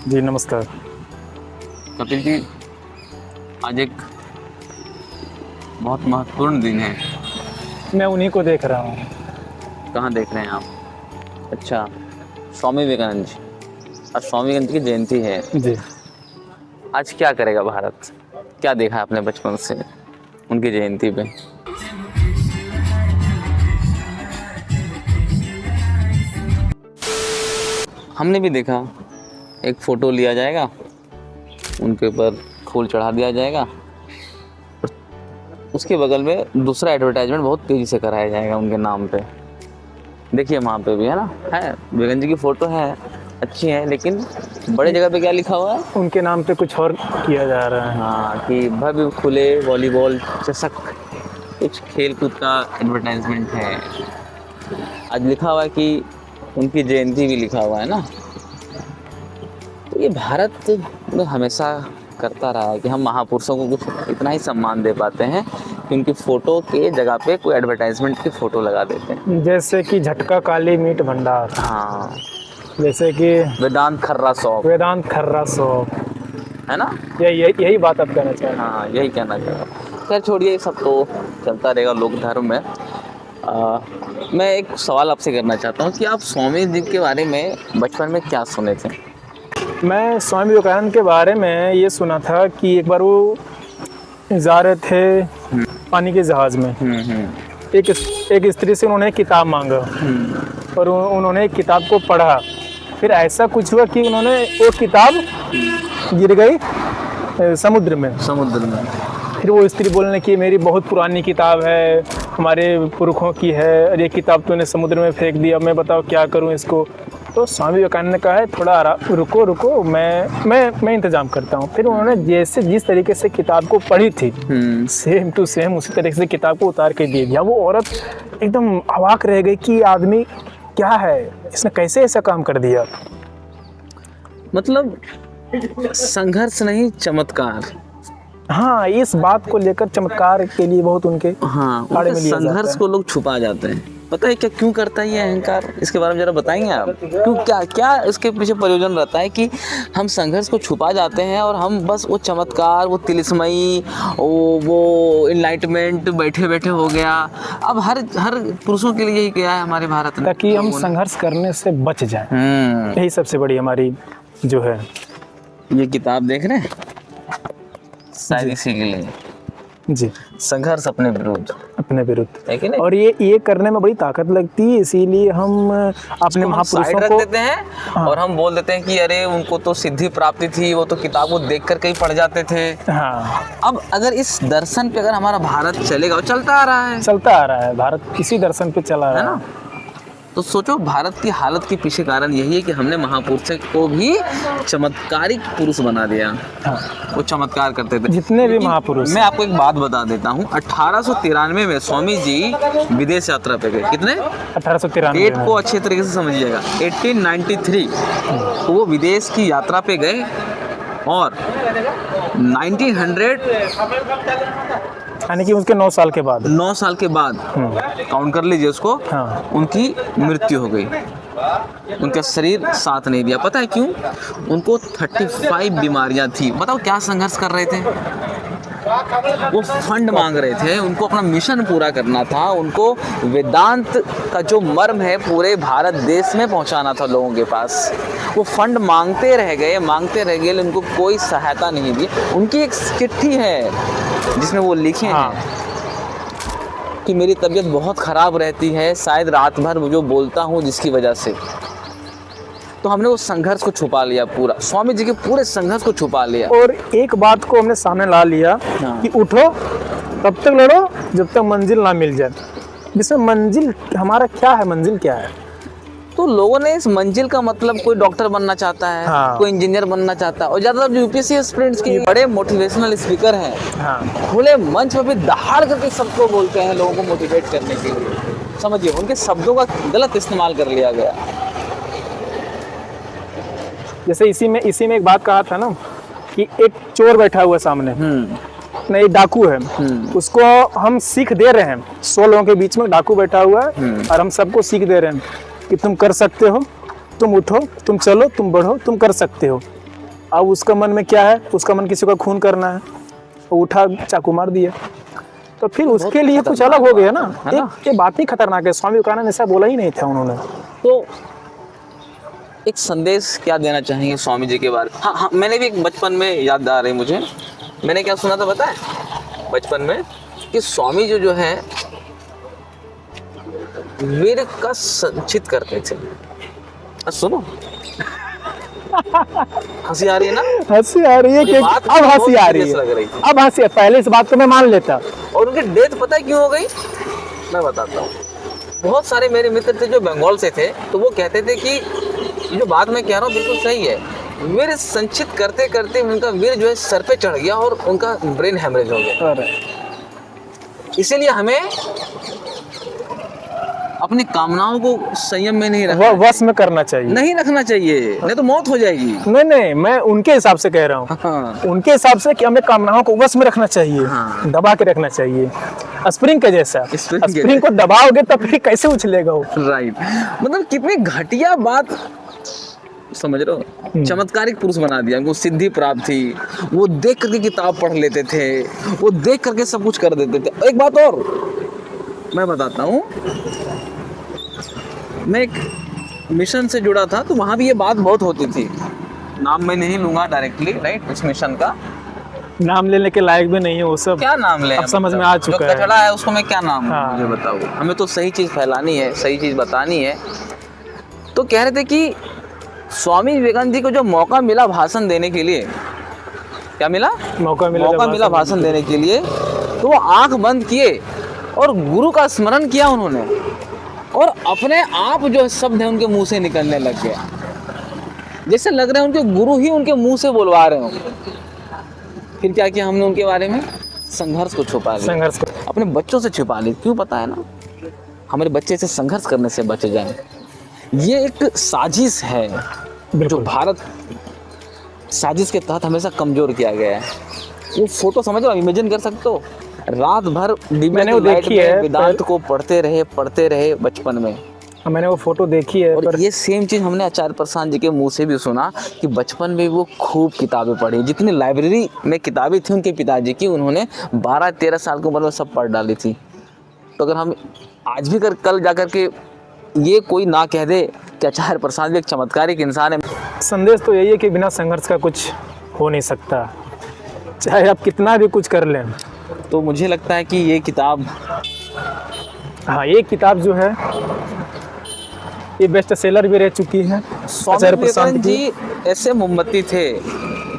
जी नमस्कार। कपिल जी, आज एक बहुत महत्वपूर्ण दिन है। मैं उन्हीं को देख रहा हूँ। कहाँ देख रहे हैं आप? अच्छा, स्वामी विवेकानंद जी। आज स्वामी विवेकानंद की जयंती है। जी आज क्या करेगा भारत? क्या देखा है आपने बचपन से उनकी जयंती पे? हमने भी देखा, एक फ़ोटो लिया जाएगा, उनके ऊपर फूल चढ़ा दिया जाएगा, उसके बगल में दूसरा एडवर्टाइजमेंट बहुत तेज़ी से कराया जाएगा उनके नाम पे। देखिए वहाँ पे भी है ना, है विवेकानंद जी की फ़ोटो है, अच्छी है, लेकिन बड़े जगह पे क्या लिखा हुआ है? उनके नाम पे कुछ और किया जा रहा है। हाँ, कि भव्य खुले वॉलीबॉल चषक, कुछ खेल कूद का एडवर्टाइजमेंट है। आज लिखा हुआ है कि उनकी जयंती भी लिखा हुआ है ना। तो ये भारत में हमेशा करता रहा है कि हम महापुरुषों को कुछ इतना ही सम्मान दे पाते हैं कि उनकी फ़ोटो के जगह पे कोई एडवर्टाइजमेंट की फ़ोटो लगा देते हैं। जैसे कि झटका काली मीट भंडार, हाँ, जैसे कि वेदांत खर्रा शॉप, वेदांत खर्रा शॉप, है ना? यही बात आप कहना चाह रहे हैं। हाँ, यही कहना चाह रहा हूँ। खैर छोड़िए, सब तो चलता रहेगा लोक धर्म में। मैं एक सवाल आपसे करना चाहता हूँ कि आप स्वामी जी के बारे में बचपन में क्या सुने थे? मैं स्वामी विवेकानंद के बारे में ये सुना था कि एक बार वो जा रहे थे पानी के जहाज़ में। एक स्त्री से उन्होंने किताब मांगा और उन्होंने किताब को पढ़ा। फिर ऐसा कुछ हुआ कि उन्होंने वो किताब गिर गई समुद्र में। फिर वो स्त्री बोलने लगी, मेरी बहुत पुरानी किताब है, हमारे पुरखों की है, और ये किताब तूने समुद्र में फेंक दिया, मैं बताओ क्या करूं इसको। तो स्वामी विवेकानंद ने कहा है थोड़ा रुको, मैं इंतजाम करता हूँ। फिर उन्होंने जैसे जिस तरीके से किताब को पढ़ी थी सेम टू सेम उसी तरीके से किताब को उतार के दे दिया। वो औरत एकदम अवाक रह गई कि आदमी क्या है, इसने कैसे ऐसा काम कर दिया। मतलब संघर्ष नहीं, चमत्कार। हाँ, इस बात को लेकर चमत्कार के लिए बहुत उनके उनके संघर्ष को लोग छुपा जाते हैं। पता है क्या क्यों करता है ये अहंकार? इसके बारे में जरा बताएंगे आप। क्यों, क्या इसके पीछे प्रयोजन रहता है कि हम संघर्ष को छुपा जाते हैं और हम बस वो चमत्कार, वो तिलिस्मयी, वो इनलाइटमेंट बैठे बैठे हो गया। अब हर पुरुषों के लिए यही किया है हमारे भारत ने, ताकि हम संघर्ष करने से बच जाएं। यही सबसे बड़ी हमारी जो है। ये किताब देख रहे हैं, शायद इसी के लिए जी, संघर्ष अपने विरुद्ध है कि नहीं? और ये करने में बड़ी ताकत लगती है, इसीलिए हम अपने महापुरुषों को रख देते हैं। हाँ। और हम बोल देते हैं कि अरे उनको तो सिद्धि प्राप्ति थी, वो तो किताब को देख कर कहीं पढ़ जाते थे। हाँ। अब अगर इस दर्शन पे अगर हमारा भारत चलेगा, और चलता आ रहा है भारत इसी दर्शन पे चला रहा है ना। तो सोचो भारत की हालत के पीछे कारण यही है कि हमने महापुरुषों को भी चमत्कारिक पुरुष बना दिया। हाँ। वो चमत्कार करते थे जितने भी महापुरुष। मैं आपको एक बात बता देता हूँ, 1893 में स्वामी जी विदेश यात्रा पे गए। कितने? 1893। डेट को अच्छे तरीके से समझिएगा, 1893 तो वो विदेश की यात्रा पे गए और 1900 यानी कि उसके 9 साल के बाद काउंट कर लीजिए उसको। हाँ। उनकी मृत्यु हो गई, उनका शरीर साथ नहीं दिया। पता है क्यों? उनको 35 बीमारियां थी। बताओ क्या संघर्ष कर रहे थे? वो फंड मांग रहे थे, उनको अपना मिशन पूरा करना था, उनको वेदांत का जो मर्म है पूरे भारत देश में पहुंचाना था लोगों के पास। वो फंड मांगते रह गए, उनको कोई सहायता नहीं दी। उनकी एक चिट्ठी है जिसमें वो लिखे हैं कि मेरी तबीयत बहुत ख़राब रहती है, शायद रात भर जो बोलता हूँ जिसकी वजह से। तो हमने वो संघर्ष को छुपा लिया, पूरा स्वामी जी के पूरे संघर्ष को छुपा लिया। और एक बात को हमने सामने ला लिया कि उठो, तब तक लड़ो जब तक मंजिल ना मिल जाए। जिसमें मंजिल हमारा क्या है, मंजिल क्या है? तो लोगों ने इस मंजिल का मतलब, कोई डॉक्टर बनना चाहता है, हाँ। कोई इंजीनियर बनना चाहता है, और ज़्यादातर जो यूपीएससी एस्पिरेंट्स के बड़े मोटिवेशनल स्पीकर हैं, हाँ। खुले मंच पर भी दहाड़ करके सबको बोलते हैं लोगों को मोटिवेट करने के लिए। समझिए, उनके शब्दों का गलत इस्तेमाल कर लिया गया। जैसे इसी में एक बात कहा था ना कि एक चोर बैठा हुआ सामने, नहीं डाकू है, उसको हम सीख दे रहे हैं। 100 लोगों के बीच में डाकू बैठा हुआ है और हम सबको सीख दे रहे हैं कि तुम कर सकते हो, तुम उठो, तुम चलो, तुम बढ़ो, तुम कर सकते हो। अब उसका मन में क्या है, उसका मन किसी का खून करना है, वो उठा चाकू मार दिया। तो फिर उसके लिए कुछ अलग हो गया ना, ये बात ही खतरनाक है। स्वामी विवेकानंद ऐसा बोला ही नहीं था उन्होंने। तो एक संदेश क्या देना चाहेंगे स्वामी जी के बारे में? हाँ हाँ, मैंने भी एक बचपन में याद आ रही मुझे, मैंने क्या सुना था पता है बचपन में, कि स्वामी जी जो है वीर का संचित करते थे। सुनो, हंसी आ रही है ना? हंसी आ रही है कि अब हंसी आ रही है, अब हंसी। पहले इस बात को मैं मान लेता। और उनकी डेथ पता है क्यों हो गई? मैं बताता हूँ। बहुत सारे मेरे मित्र थे जो बंगाल से थे, तो वो कहते थे कि जो बात मैं कह रहा हूँ बिल्कुल सही है। वीर संचित करते करते उनका वीर जो है सर पे चढ़ गया और उनका ब्रेन हेमरेज हो गया। इसीलिए हमें अपनी कामनाओं को संयम में नहीं रखना, वश में करना चाहिए, नहीं रखना चाहिए, नहीं तो मौत हो जाएगी। नहीं, मैं उनके हिसाब से कह रहा हूँ। हाँ। उनके हिसाब से कि हमें कामनाओं को वश में रखना चाहिए। हाँ। दबा के रखना चाहिए, स्प्रिंग के जैसा। स्प्रिंग को दबाओगे तो फिर कैसे उछलेगा वो? राइट, मतलब कितनी घटिया बात, समझ रहे हो? चमत्कारिक पुरुष बना दिया, उनको सिद्धि प्राप्त थी, वो देख करके किताब पढ़ लेते थे, वो देख करके सब कुछ कर देते थे। एक बात और मैं बताता हूँ, मैं एक मिशन से जुड़ा था तो वहाँ भी ये बात बहुत होती थी। नाम मैं नहीं लूंगा डायरेक्टली, राइट? उस मिशन का नाम लेने के लायक भी नहीं है वो सब। क्या नाम ले, अब समझ में आ चुका है। कचड़ा है उसको मैं क्या नाम हाँ। मुझे बताओ। हमें तो सही चीज़ फैलानी है, सही चीज़ बतानी है। तो कह रहे थे कि स्वामी विवेकानंद जी को जो मौका मिला भाषण देने के लिए, क्या मिला? मौका मिला भाषण देने के लिए, तो वो आंख बंद किए और गुरु का स्मरण किया उन्होंने, और अपने आप जो शब्द है उनके मुंह से निकलने लग गया, जैसे लग रहा है उनके गुरु ही उनके मुंह से बोलवा रहे हो। फिर क्या किया हमने उनके बारे में? संघर्ष को छुपा लिया, अपने बच्चों से छुपा लिया। क्यों पता है ना? हमारे बच्चे से संघर्ष करने से बच जाए। ये एक साजिश है जो भारत साजिश के तहत हमेशा कमजोर किया गया है। वो फोटो समझ रहे हो, इमेजिन कर सकते हो? रात भर मैंने वो देखी है, वेदांत को पढ़ते रहे बचपन में। मैंने वो फोटो देखी है। और ये सेम चीज़ हमने आचार्य प्रसाद जी के मुंह से भी सुना कि बचपन में वो खूब किताबें पढ़ी। जितनी लाइब्रेरी में किताबें थी उनके पिताजी की, उन्होंने 12-13 साल की उम्र में सब पढ़ डाली थी। तो अगर हम आज भी कल जा कर के ये कोई ना कह दे कि आचार्य प्रसाद जी एक चमत्कारिक इंसान है। संदेश तो यही है कि बिना संघर्ष का कुछ हो नहीं सकता, चाहे आप कितना भी कुछ कर लें। तो मुझे लगता है कि ये किताब, हाँ, ये किताब जो है ये बेस्ट सेलर भी रह चुकी है। स्वामी विवेकानंद जी ऐसे मोमबत्ती थे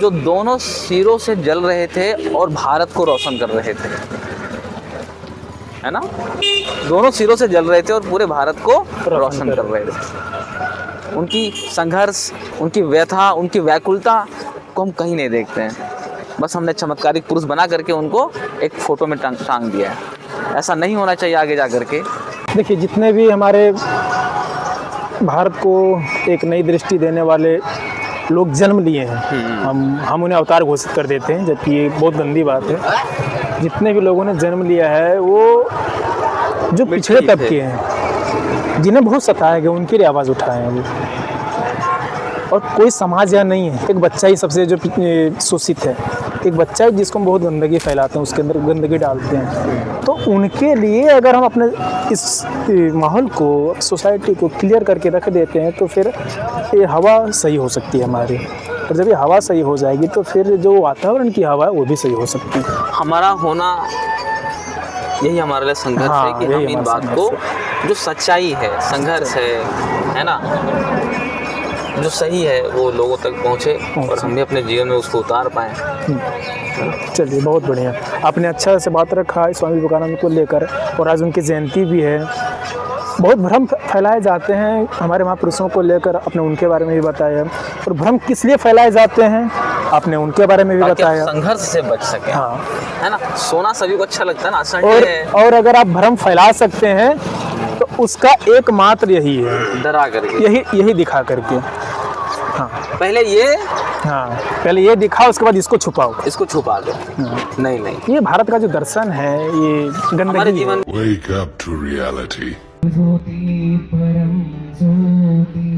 जो दोनों सिरों से जल रहे थे और भारत को रोशन कर रहे थे, है ना? दोनों सिरों से जल रहे थे और पूरे भारत को रोशन कर रहे थे। उनकी संघर्ष, उनकी व्यथा, उनकी व्याकुलता को हम कहीं नहीं देखते हैं। बस हमने चमत्कारिक पुरुष बना करके उनको एक फोटो में टांग दिया है। ऐसा नहीं होना चाहिए आगे जा करके। देखिए, जितने भी हमारे भारत को एक नई दृष्टि देने वाले लोग जन्म लिए हैं, हम उन्हें अवतार घोषित कर देते हैं, जबकि ये बहुत गंदी बात है। जितने भी लोगों ने जन्म लिया है वो जो पिछड़े तबके हैं, जिन्हें बहुत सताया गया, उनकी लिए आवाज़ उठाए हैं वो। और कोई समाज यहाँ नहीं है, एक बच्चा ही सबसे जो शोषित है, एक बच्चा है जिसको हम बहुत गंदगी फैलाते हैं, उसके अंदर गंदगी डालते हैं। तो उनके लिए अगर हम अपने इस माहौल को, सोसाइटी को क्लियर करके रख देते हैं तो फिर ये हवा सही हो सकती है हमारी। और जब ये हवा सही हो जाएगी तो फिर जो वातावरण की हवा है वो भी सही हो सकती है। हमारा होना यही हमारे लिए संघर्ष है कि हम इन बात को, जो सच्चाई है, संघर्ष है ना, जो सही है वो लोगों तक पहुँचे और हम भी अपने जीवन में उसको उतार पाएँ। चलिए, बहुत बढ़िया, आपने अच्छा से बात रखा है स्वामी विवेकानंद को लेकर। और आज उनकी जयंती भी है। बहुत भ्रम फैलाए जाते हैं हमारे महापुरुषों को लेकर, आपने उनके बारे में भी बताया। और भ्रम किस लिए फैलाए जाते हैं आपने उनके बारे में भी बताया। संघर्ष से बच सके, हाँ, है ना? सोना सभी को अच्छा लगता है ना, संडे है। और अगर आप भ्रम फैला सकते हैं तो उसका एकमात्र यही है, डरा करके, यही दिखा करके। हाँ, पहले ये दिखाओ, उसके बाद इसको छुपाओ, इसको छुपा दो। नहीं, ये भारत का जो दर्शन है, ये गंदगी जीवन। Wake up to reality. ज्योति परम ज्योति